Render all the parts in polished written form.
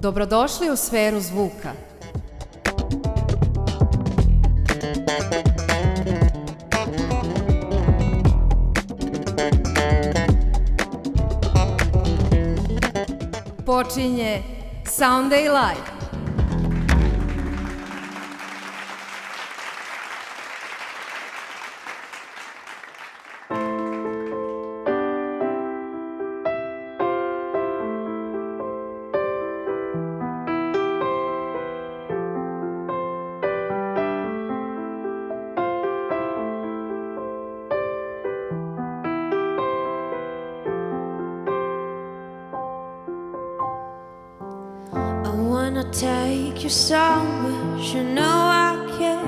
Dobrodošli u sferu zvuka. Počinje Sunday Live. Take you somewhere, you know I care,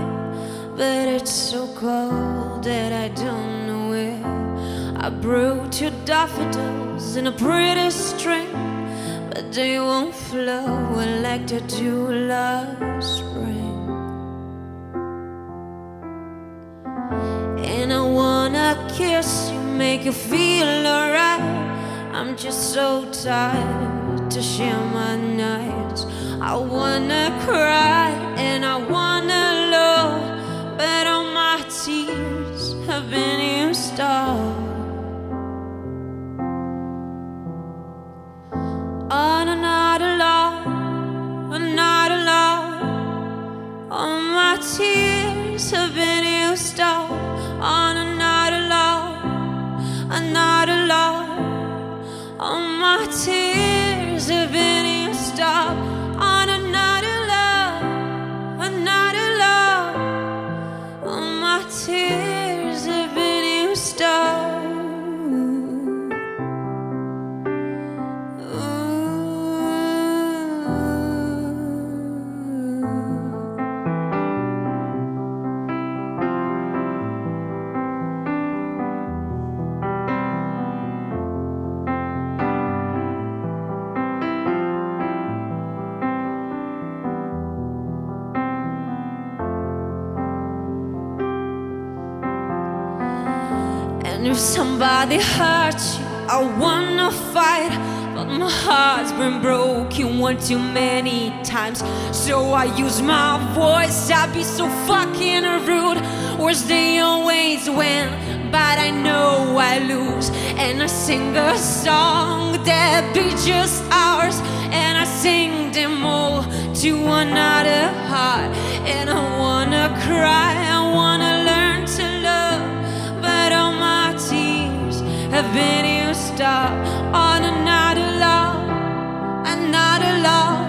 but it's so cold that I don't know where. I brought you daffodils in a pretty string, but they won't flow like they do last spring. And I wanna kiss you, make you feel alright. I'm just so tired to share my nights. I wanna cry and I wanna love, but all my tears have been used up on another love, another love. All my tears have been used up on another love, another love. All my tears have been used up on another love, another love. All my tears have been used up. If somebody hurts you, I wanna fight, but my heart's been broken one too many times. So I use my voice, I be so fucking rude. Words they always win, but I know I lose. And I sing a song that be just ours, and I sing them all to another heart. And I wanna cry, I wanna learn to love, but all my tears have been used up on another love, another love.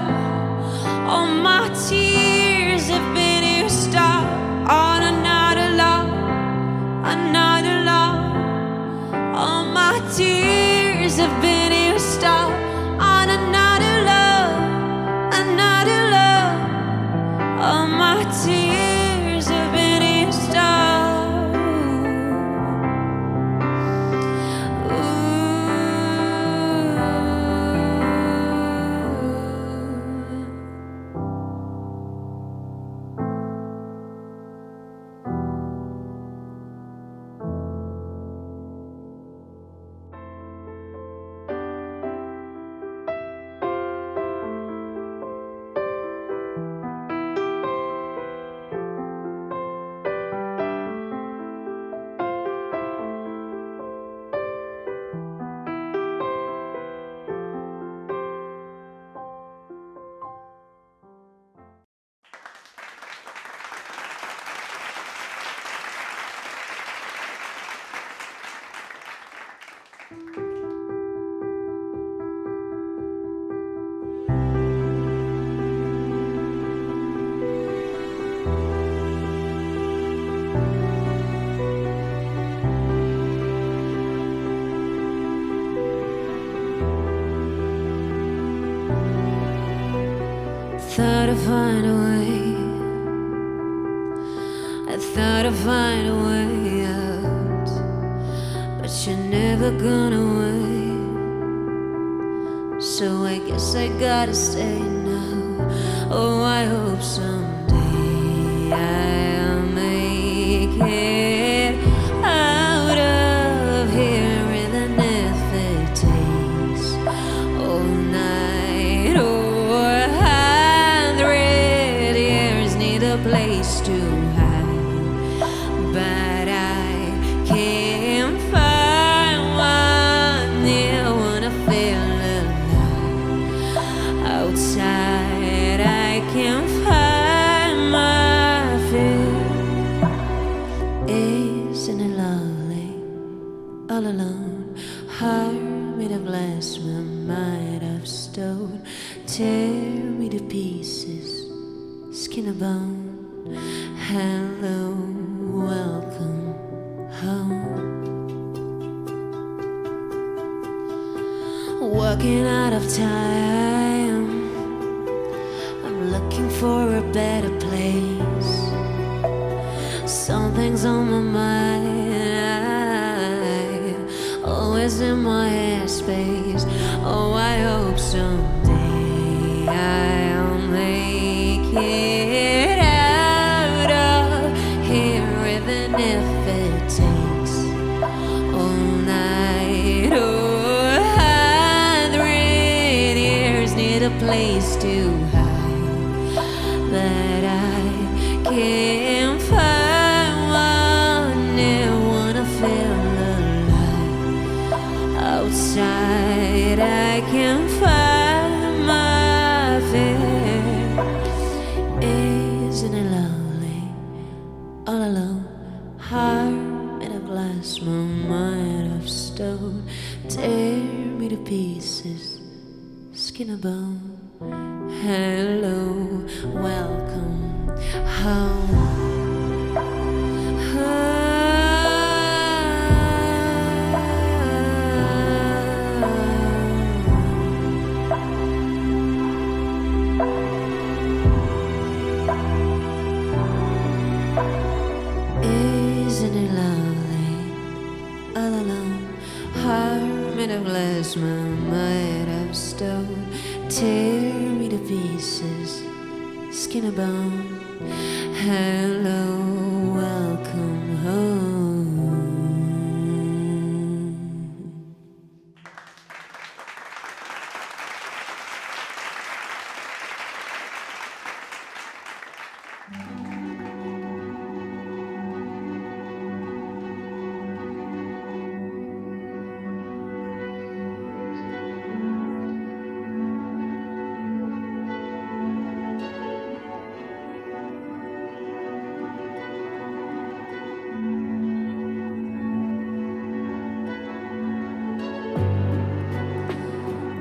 All my tears have been used up on another love, another love. All my tears have been used up on another love, another love. All my tears have been used up. Thought I'd find a way, I thought I'd find a way out, but you're never gonna wait. So I guess I gotta stay now. Oh, I hope someday I'll make it out of here, even if it takes all night or to hide, but I can't find one near when I feel alive. Outside I can't find my fear. Isn't it lovely, all alone, heart made of glass, my mind of stone. Tear me to pieces, skin and bone. Hello, welcome home. Walking out of time, I'm looking for a better place. Something's on my mind, always in my headspace. Oh, I hope someday I'll make it out of here, even if it takes all night or 100 years. Need a place to hide, but I can't find one near when I feel alive. Outside I can't find my fear. Isn't it lovely, all alone, heart made of glass, my mind of stone. Tear me to pieces, skin and bone. Hello, welcome home. Isn't it lovely, all alone, heart made of glass, my mind of stone. Tear me to pieces, skin and bone. Hello, welcome home.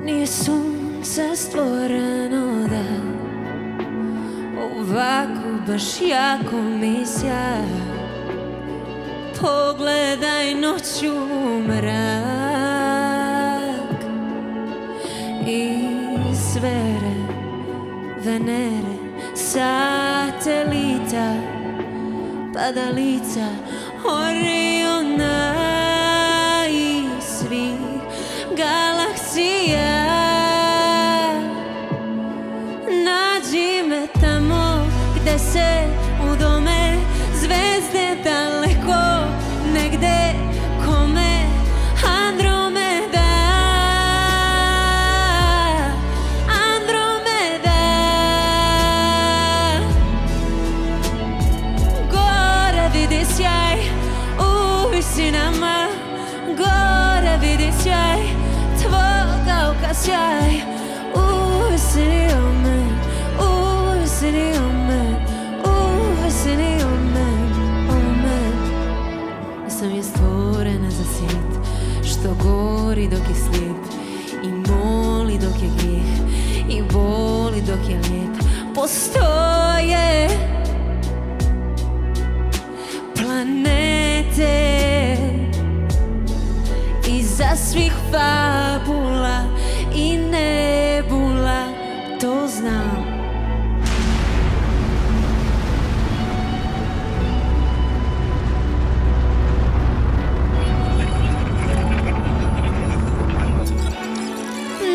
Nije sunce stvoreno da ovako baš jako mi sjaja. Pogledaj noću u mrak i sfere, Venere, satelita, padalica, Oriona i svih galaksija. Nađi me tamo gde se udome zvezde daleko, negde kome Andromeda. Andromeda. Gore vidi sjaj u visinama, gore vidi sjaj tvoga oka, sjaj u visini o men, u visini o men, u visini o men, o men. Sam je stvorena za svijet što gori dok je slijep i moli dok je grijeh i boli dok je lijep. Postoje planete iza svih fabula i nebula, to znam.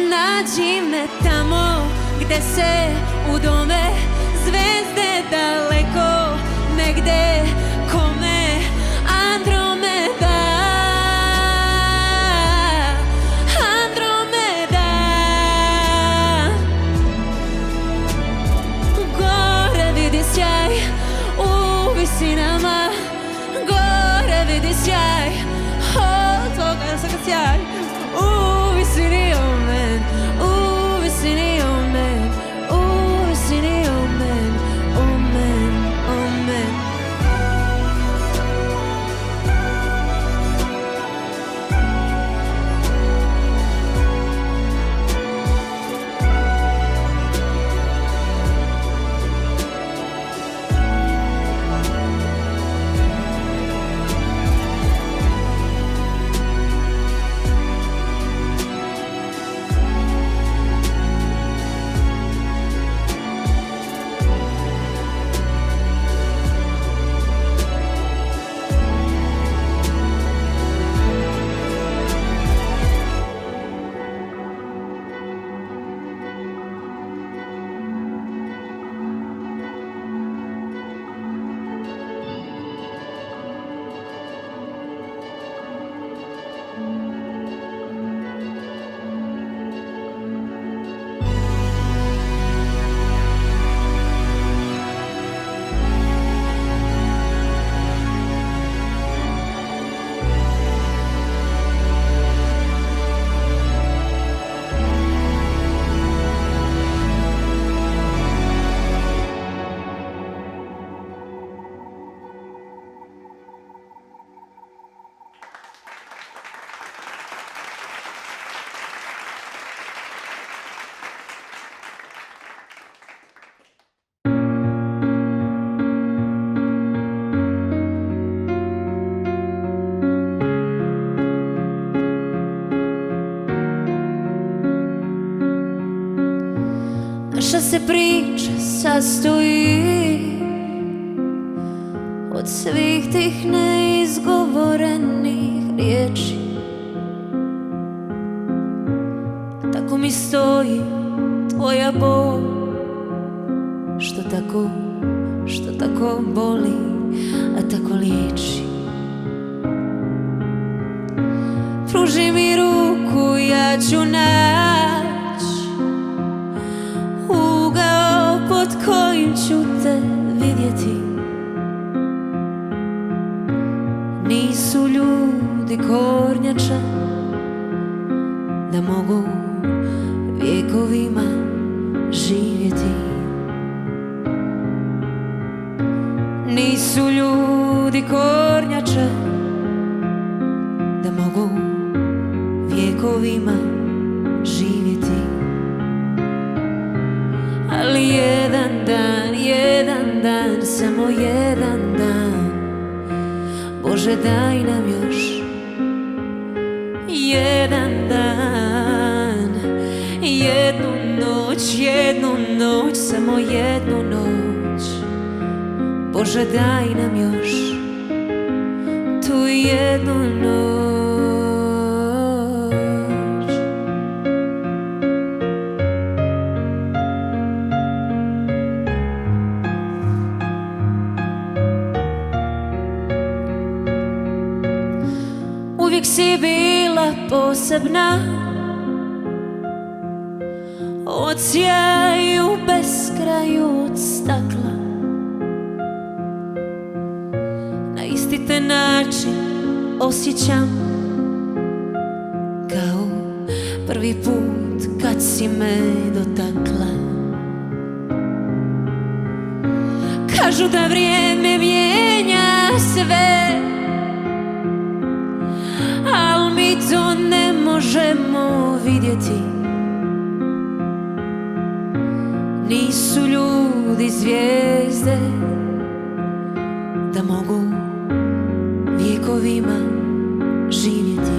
Nađi me tamo gde se udome zvezde daleko, negde kome Andromeda. Andromeda. Gore vidi sjaj u Naša se priča sastoji od svih tih neizgovorenih riječi. Tako mi stoji tvoja bol, što tako boli, a tako liječi. Pruži mi ruku, ja ću naći ugao pod kojim ću te vidjeti. Nisu ljudi kornjače da mogu vjekovima živjeti. Nisu ljudi kornjače da mogu vjekovima živjeti. Ali jedan dan, samo jedan dan, Bože daj nam još jedan dan, jednu noć, samo jednu noć. Bože daj nam još tu jednu noć. Uvijek si bila posebna, od sjaju beskraju od stakla. Na isti te način osjećam kao prvi put kad si me dotakla. Kažu da vrijeme mijenja sve, al mi to ne možemo vidjeti. Nisu ljudi zvijezde da mogu vjekovima živjeti.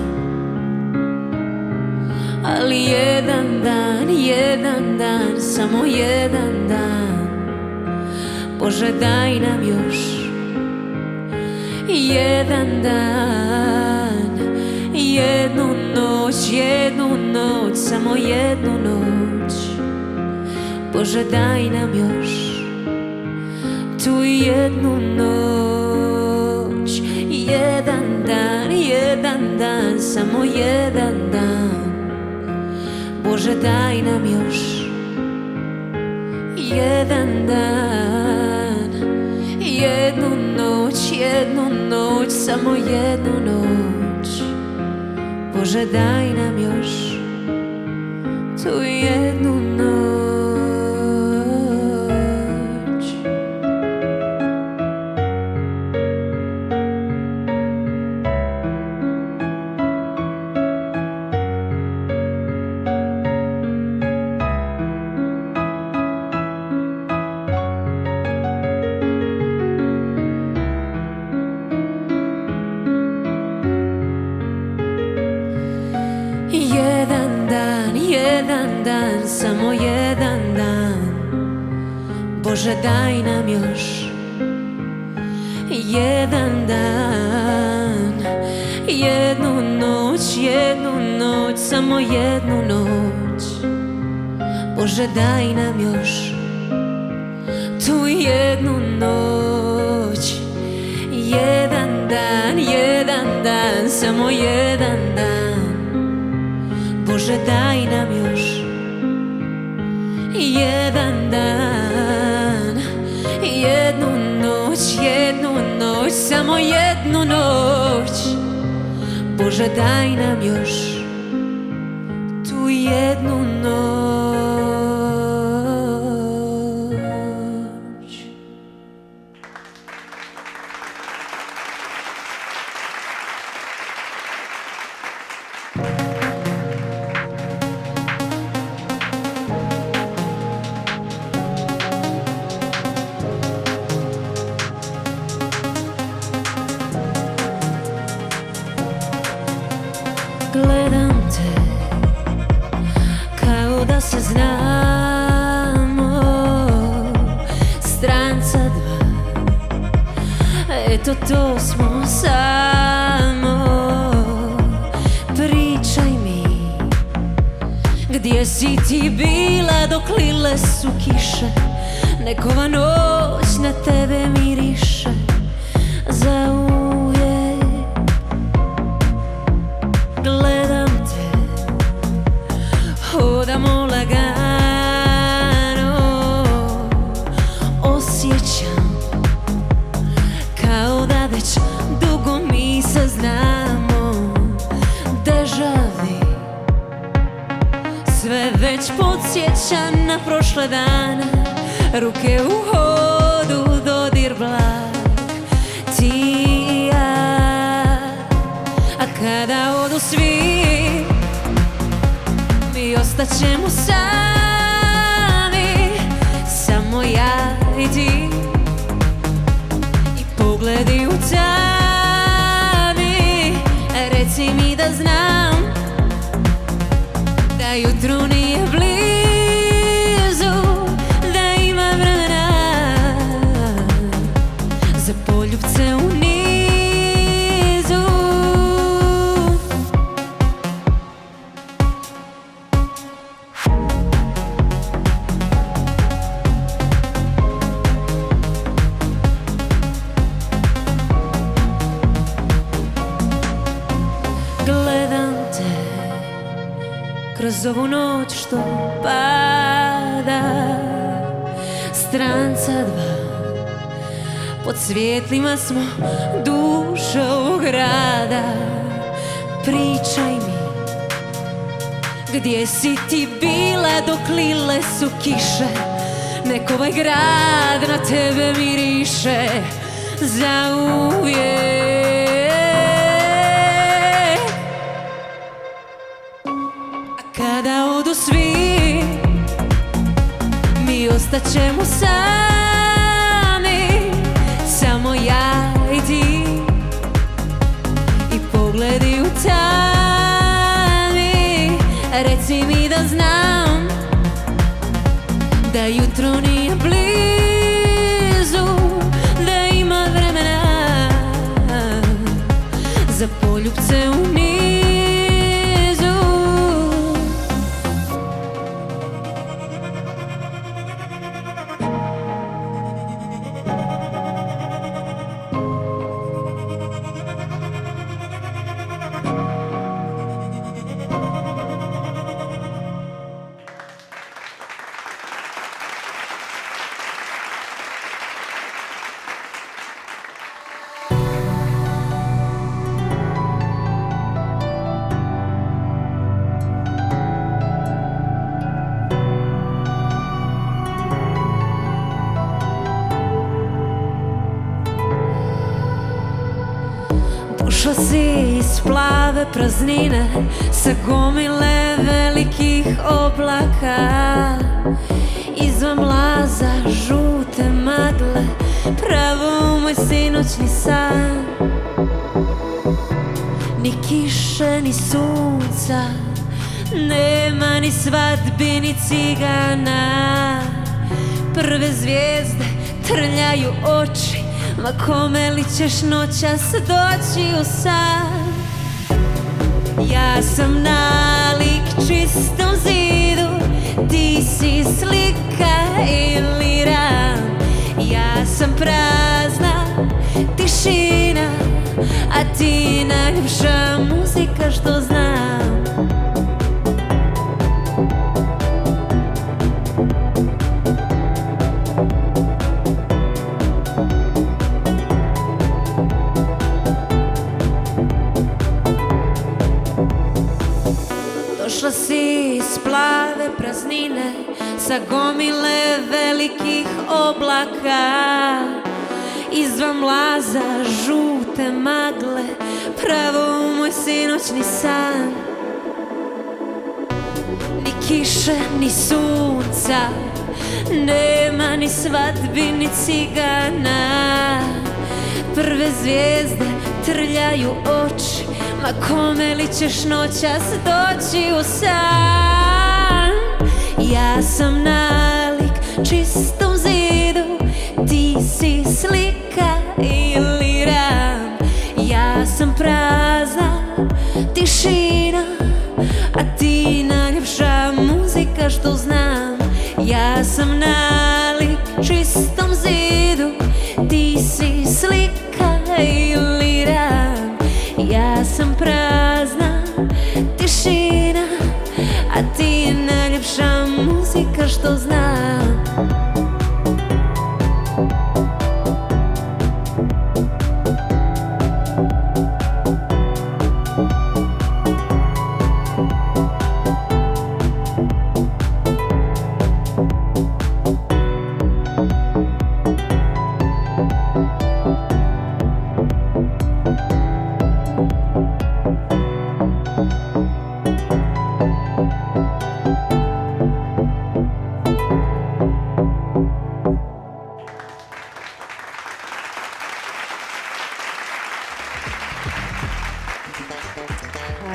Ali jedan dan, samo jedan dan, Bože daj nam još jedan dan, jednu noć, samo jednu noć. Bože daj nam još tu jednu noć. Jedan dan, samo jedan dan, Bože daj nam još jedan dan, jednu noć, samo jednu noć. Bože daj nam još tu jednu noć. Jedan dan, samo jedan dan, Bože daj nam još jedan dan, jednu noć, samo jednu noć. Bože daj nam još tu jednu noć. Jedan dan, samo jedan dan, Bože daj nam još jedan dan, jednu noć, samo jednu noć. Bože daj nam još tu jednu noć. Gledam te kao da se znamo, to smo samo. Pričaj mi, gdje si ti bila dok lile su kiše, nekova noć na tebe miriše zauvijek. Gledam te, hodamo lagano, osjećam kao da već dugo mi se znamo. Deja vu, sve već podsjeća na prošle dane, ruke u hodu, dodir blag, ti i ja. A kada odu svi, mi ostaćemo sami, samo ja i ti, i pogledi u tami. Reci mi da znam da jutro nije blizu, da ima vremena za poljubce u nizu. Gledam te kroz ovu noć što pada, stranca dva, pod svjetlima smo duša ovog grada. Pričaj mi, gdje si ti bila dok lile su kiše, nek ovaj grad na tebe miriše zauvijek. Kada odu svi, mi ostaćemo sami, samo ja i ti, i pogledi u tami. Reci mi da znam da jutro nije blizu, da ima vremena za poljubce u nizu. Ušla si iz plave praznine sa gomile velikih oblaka, izvan mlaza žute magle, pravo moj sinoćni san. Ni kiše, ni sunca, nema ni svadbi, ni cigana. Prve zvijezde trljaju oči, ma kome li ćeš noćas doći u san? Ja sam nalik čistom zidu, ti si slika ili ran. Ja sam prazna tišina, a ti najljepša muzika što znam. Došla si iz plave praznine sa gomile velikih oblaka, izvan mlaza žute magle, pravo u moj sinoćni san. Ni kiše, ni sunca, nema ni svadbi, ni cigana. Prve zvijezde trljaju oči, ma kome li ćeš noćas doći u san? Ja sam nalik čistom zidu, ti si slika ili rad. a ti najljepša muzika što znam. Ja sam nalik čistom zidu, ti si slika ili ram. Ja sam prazna tišina, a ti najljepša muzika što znam.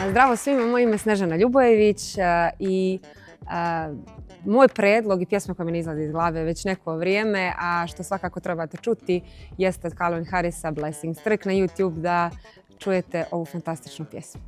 Zdravo svima, moje ime je Snežana Ljubojević i moj predlog i pjesma koja mi ne izlazi iz glave već neko vrijeme, a što svakako trebate čuti, jeste od Calvin Harrisa Blessings. Trk na YouTube da čujete ovu fantastičnu pjesmu.